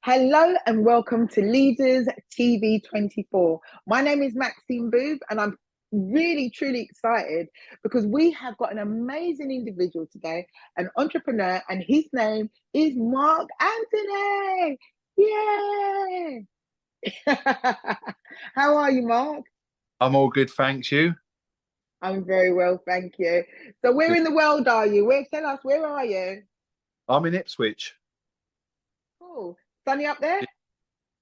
Hello and welcome to Leaders TV 24. My name is Maxine Booth and I'm really, truly excited because we have got an amazing individual today, an entrepreneur, and his name is Mark Anthony. Yay! How are you, Mark? I'm all good, thanks. You? I'm very well, thank you. So where Good. in the world are you? Tell us, where are you? I'm in Ipswich. Oh, sunny up there?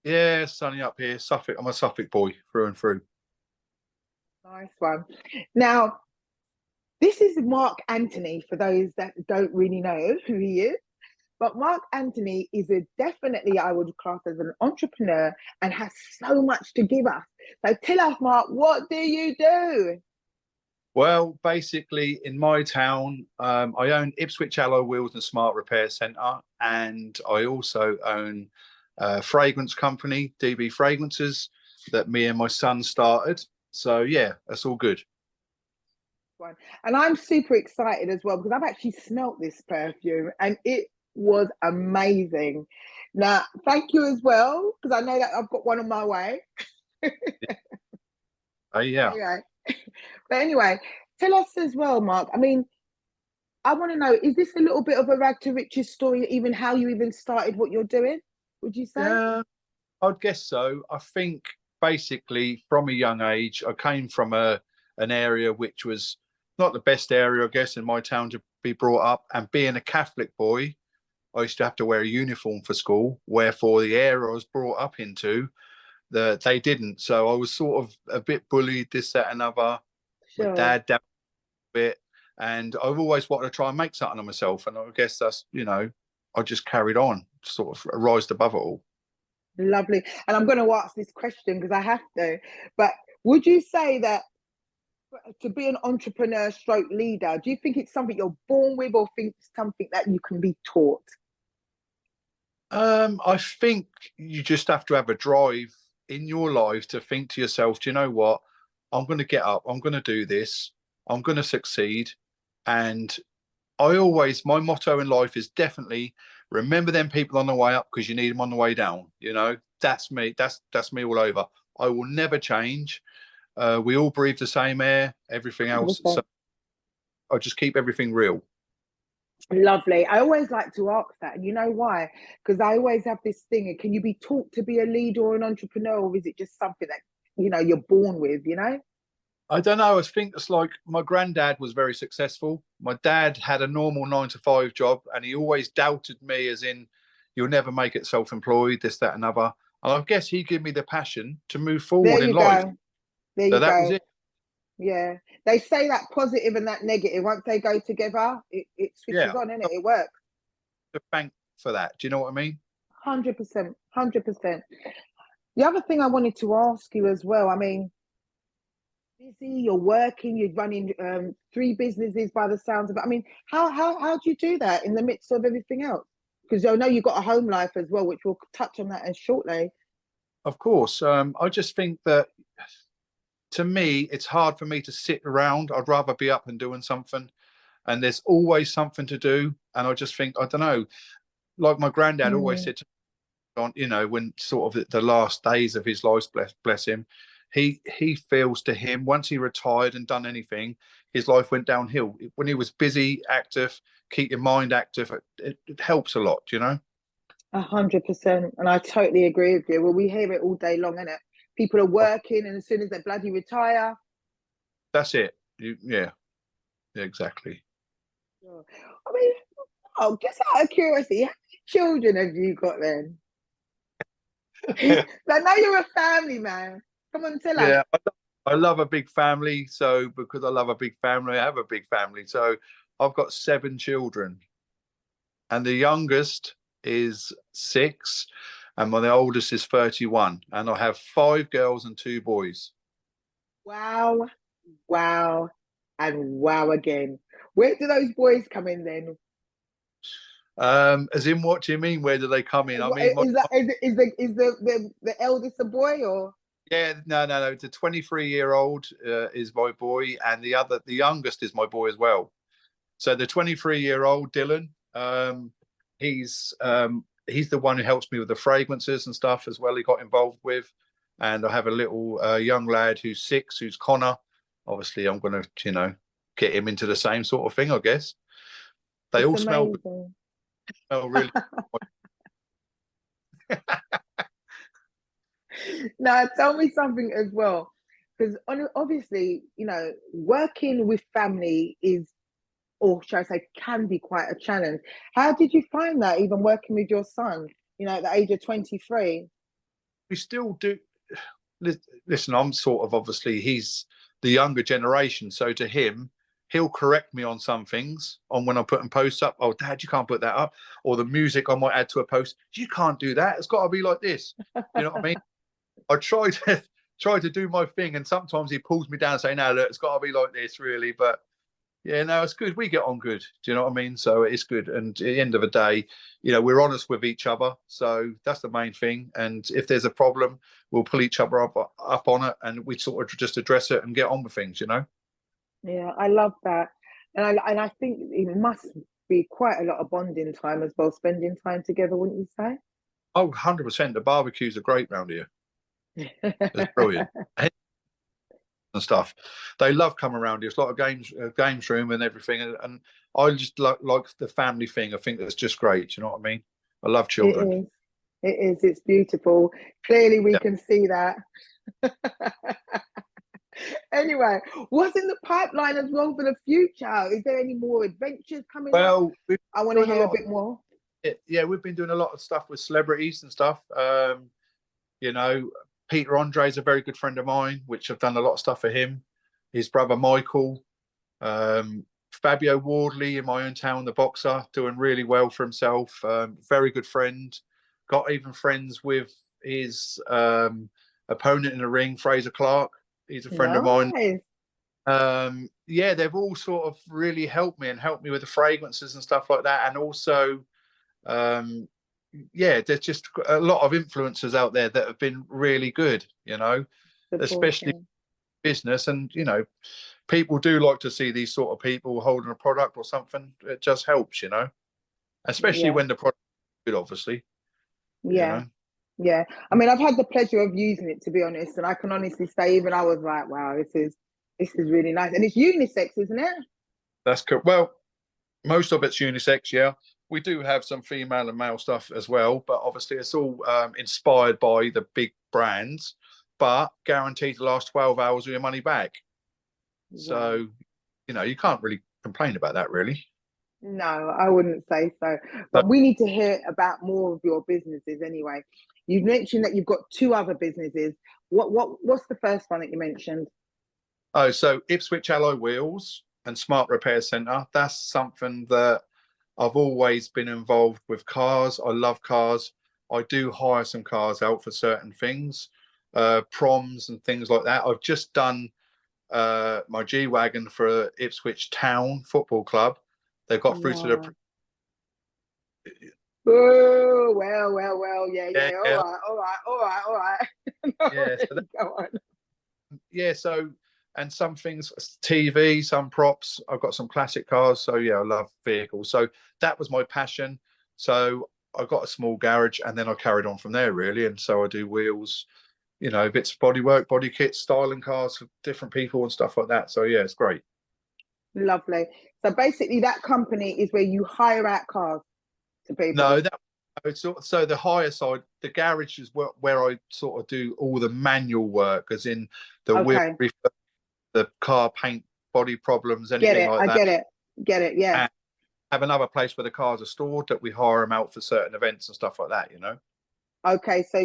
Yeah, sunny up here. Suffolk. I'm a Suffolk boy through and through. Nice one. Now, this is Mark Anthony for those that don't really know who he is. But Mark Anthony is definitely, I would class as an entrepreneur and has so much to give us. So tell us, Mark, what do you do? Well, basically, in my town, I own Ipswich Alloy Wheels and Smart Repair Centre, and I also own a fragrance company, DB Frangrances, that me and my son started. So yeah, that's all good. And I'm super excited as well because I've actually smelt this perfume and it was amazing. Now, thank you as well because I know that I've got one on my way. Oh yeah. Anyway, but anyway, tell us as well, Mark. I mean, I want to know, is this a little bit of a rag to riches story, even how you even started what you're doing? Would you say? Yeah, I'd guess so. I think basically from a young age, I came from a an area which was not the best area, I guess, in my town to be brought up. And being a Catholic boy, I used to have to wear a uniform for school. Wherefore, the area I was brought up into, they didn't. So I was sort of a bit bullied, this, that, and other. My Sure. dad dabbled a bit, and I've always wanted to try and make something of myself. And I guess that's, I just carried on, sort of rise above it all. Lovely. And I'm going to ask this question because I have to. But would you say that to be an entrepreneur stroke leader, do you think it's something you're born with or think something that you can be taught? I think you just have to have a drive in your life to think to yourself, do you know what? I'm going to get up. I'm going to do this. I'm going to succeed. And my motto in life is definitely remember them people on the way up because you need them on the way down. That's me. That's me all over. I will never change. We all breathe the same air, everything else. So I just keep everything real. Lovely. I always like to ask that. And you know why? Because I always have this thing. Can you be taught to be a leader or an entrepreneur, or is it just something that, you're born with? I don't know. I think it's like my granddad was very successful. My dad had a normal 9 to 5 job, and he always doubted me, as in, you'll never make it self-employed, this, that, and other. And I guess he gave me the passion to move There forward in you life. go. There So you that was go. it. Yeah. They say that positive and that negative, once they go together, it switches Yeah, on, innit? It works. to thank for that. Do you know what I mean? 100%. 100%. The other thing I wanted to ask you as well, I mean, busy, you're working, you're running three businesses by the sounds of it. I mean, how do you do that in the midst of everything else? Because I know you've got a home life as well, which we'll touch on that as shortly. Of course. I just think that to me, it's hard for me to sit around. I'd rather be up and doing something. And there's always something to do. And I just think, I don't know, like my granddad always Mm. said to on when sort of the last days of his life, bless him, he feels to him once he retired and done anything, his life went downhill. When he was busy, active, keep your mind active, it helps a lot. 100%. And I totally agree with you. Well, we hear it all day long, innit? People are working, and as soon as they bloody retire. That's it. Yeah, exactly. I mean, oh, just out of curiosity, how many children have you got then? I know you're a family man. Come on, tell us. Yeah, I love a big family. So because I love a big family, I have a big family. So I've got 7 children, and the youngest is 6, and my oldest is 31, and I have 5 girls and 2 boys. Wow, wow, and wow again. Where do those boys come in then? As in, what do you mean? Where do they come in? I mean, Is that is the eldest a boy or? yeah, no. The 23-year-old is my boy, and the youngest is my boy as well. So the 23-year-old Dylan, he's he's the one who helps me with the fragrances and stuff as well. He got involved with, and I have a little young lad who's 6, who's Connor. Obviously, I'm going to, get him into the same sort of thing, I guess. They It's all amazing. smell really. Now, tell me something as well, because obviously, working with family is, or should I say, can be quite a challenge. How did you find that, even working with your son, at the age of 23? We still do. Listen, I'm sort of, obviously, he's the younger generation. So to him, he'll correct me on some things, on when I'm putting posts up. Oh, Dad, you can't put that up. Or the music I might add to a post. You can't do that. It's got to be like this. You know what I mean? I try to do my thing, and sometimes he pulls me down, saying, "No, look, it's got to be like this, really." But yeah, no, it's good. We get on good. Do you know what I mean? So it's good. And at the end of the day, we're honest with each other. So that's the main thing. And if there's a problem, we'll pull each other up on it, and we sort of just address it and get on with things, Yeah, I love that. And I think it must be quite a lot of bonding time as well, spending time together, wouldn't you say? Oh, 100%. The barbecues are great round here. It's brilliant. And stuff. They love coming around here. It's like a games room and everything. And I just like the family thing. I think that's just great. You know what I mean? I love children. It is. It is. It's beautiful. Clearly, we Yeah. can see that. Anyway, what's in the pipeline as well for the future? Is there any more adventures coming up? Well, I want to hear a bit more. Yeah, we've been doing a lot of stuff with celebrities and stuff. Peter Andre is a very good friend of mine, which I've done a lot of stuff for him. His brother Michael, Fabio Wardley in my own town, the boxer, doing really well for himself. Very good friend. Got even friends with his opponent in the ring, Fraser Clark. He's a friend of mine. Yeah, they've all sort of really helped me with the fragrances and stuff like that. And also, there's just a lot of influencers out there that have been really good, especially business. And, people do like to see these sort of people holding a product or something. It just helps, especially when the product is good, obviously. Yeah. Yeah. I mean, I've had the pleasure of using it, to be honest. And I can honestly say, even I was like, wow, this is really nice. And it's unisex, isn't it? That's correct. Well, most of it's unisex, yeah. We do have some female and male stuff as well, but obviously it's all inspired by the big brands, but guaranteed to last 12 hours with your money back. Wow. So, you can't really complain about that, really. No, I wouldn't say so. But we need to hear about more of your businesses anyway. You've mentioned that you've got 2 other businesses. What's the first one that you mentioned? Oh, so Ipswich Alloy Wheels and Smart Repair Centre. That's something that I've always been involved with. Cars. I love cars. I do hire some cars out for certain things, proms and things like that. I've just done my G-Wagon for Ipswich Town Football Club. They got through to the... Oh, well. Yeah. All right. Yeah. Go on. Yeah, so... And some things, TV, some props. I've got some classic cars. So, yeah, I love vehicles. So that was my passion. So I got a small garage and then I carried on from there, really. And so I do wheels, bits of bodywork, body kits, styling cars for different people and stuff like that. So, yeah, it's great. Lovely. So basically that company is where you hire out cars to people? No, so the higher side, the garage is where I sort of do all the manual work, as in the wheel, the car paint, body problems, anything like that. Get it, yeah. And have another place where the cars are stored that we hire them out for certain events and stuff like that, Okay, so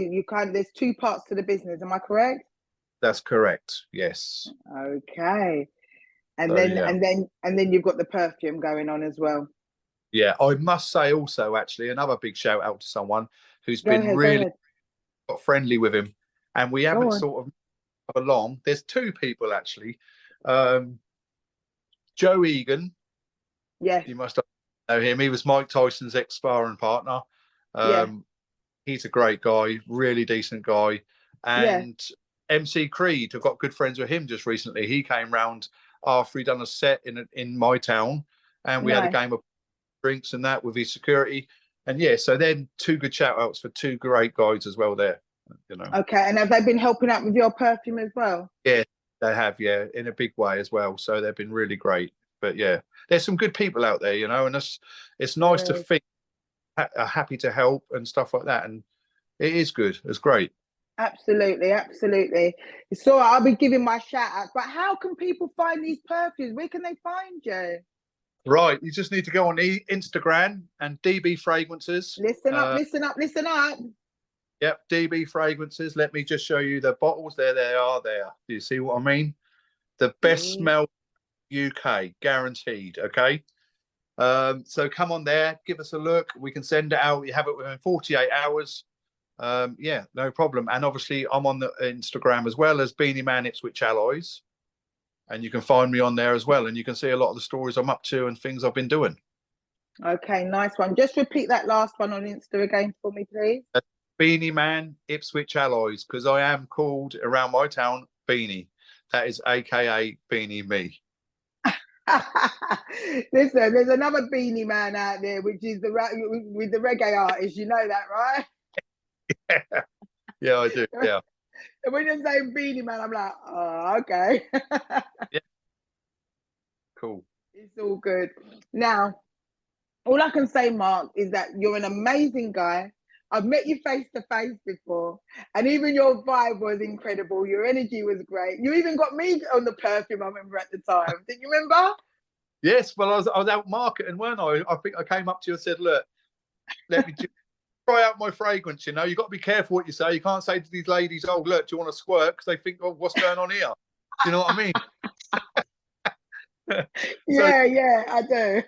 there's 2 parts to the business, am I correct? That's correct, yes. Okay. And then you've got the perfume going on as well. Yeah, I must say also, actually, another big shout out to someone who's been really got friendly with him. And we haven't sort of along. There's 2 people actually. Joe Egan. Yeah. You must know him. He was Mike Tyson's ex-sparring partner. He's a great guy, really decent guy. And MC Creed, I've got good friends with him just recently. He came round after he'd done a set in my town, and we had a game of drinks and that with his security. And yeah, so then two good shout outs for two great guys as well there, you know. Okay, and have they been helping out with your perfume as well? Yeah, they have, yeah, in a big way as well. So they've been really great. But yeah, there's some good people out there, you know, and it's nice to think are happy to help and stuff like that. And it is good. It's great. Absolutely, absolutely. So I'll be giving my shout out, but how can people find these perfumes? Where can they find you? Right, you just need to go on Instagram and DB Fragrances. Listen up, listen up, listen up. Yep, DB Fragrances. Let me just show you the bottles. There they are there. Do you see what I mean? The best smell UK, guaranteed, okay? So come on there, give us a look. We can send it out. You have it within 48 hours. Yeah, no problem. And obviously, I'm on the Instagram as well as Beanie Man Ipswich Alloys. And you can find me on there as well. And you can see a lot of the stories I'm up to and things I've been doing. Okay, nice one. Just repeat that last one on Insta again for me, please. Beanie Man Ipswich Alloys, because I am called around my town Beanie. That is AKA Beanie Me. Listen, there's another Beanie Man out there, which is with the reggae artist. You know that, right? Yeah, yeah, I do. Yeah. And when you're saying Beanie Man, I'm like, oh, okay. Yeah. Cool. It's all good. Now, all I can say, Mark, is that you're an amazing guy. I've met you face to face before, and even your vibe was incredible. Your energy was great. You even got me on the perfume, I remember at the time. Did you remember? Yes, well, I was out marketing, weren't I? I think I came up to you and said, look, let me try out my fragrance. You know, you've got to be careful what you say. You can't say to these ladies, oh, look, do you want to squirt? Because they think, oh, what's going on here? You know what I mean? Yeah, I do.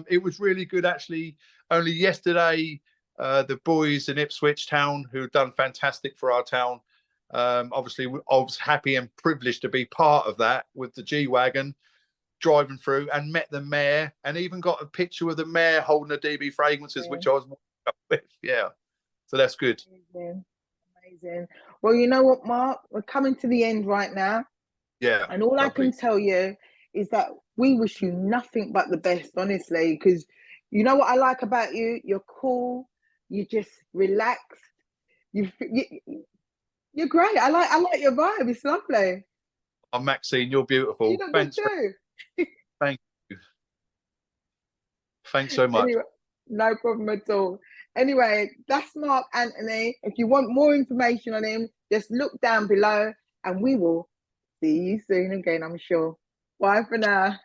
It was really good, actually. Only yesterday, the boys in Ipswich Town, who have done fantastic for our town, obviously, I was happy and privileged to be part of that with the G-Wagon, driving through and met the mayor and even got a picture of the mayor holding the DB Fragrances, which I was with. Yeah, so that's good. Amazing. Well, you know what, Mark? We're coming to the end right now. Yeah. And all I can tell you is that we wish you nothing but the best, honestly, because you know what I like about you? You're cool. You're just relaxed. You're great. I like your vibe. It's lovely. I'm Maxine. You're beautiful. You look Thanks. good too. Thank you. Thanks so much. Anyway, no problem at all. Anyway, that's Mark Anthony. If you want more information on him, just look down below and we will see you soon again, I'm sure. Bye for now.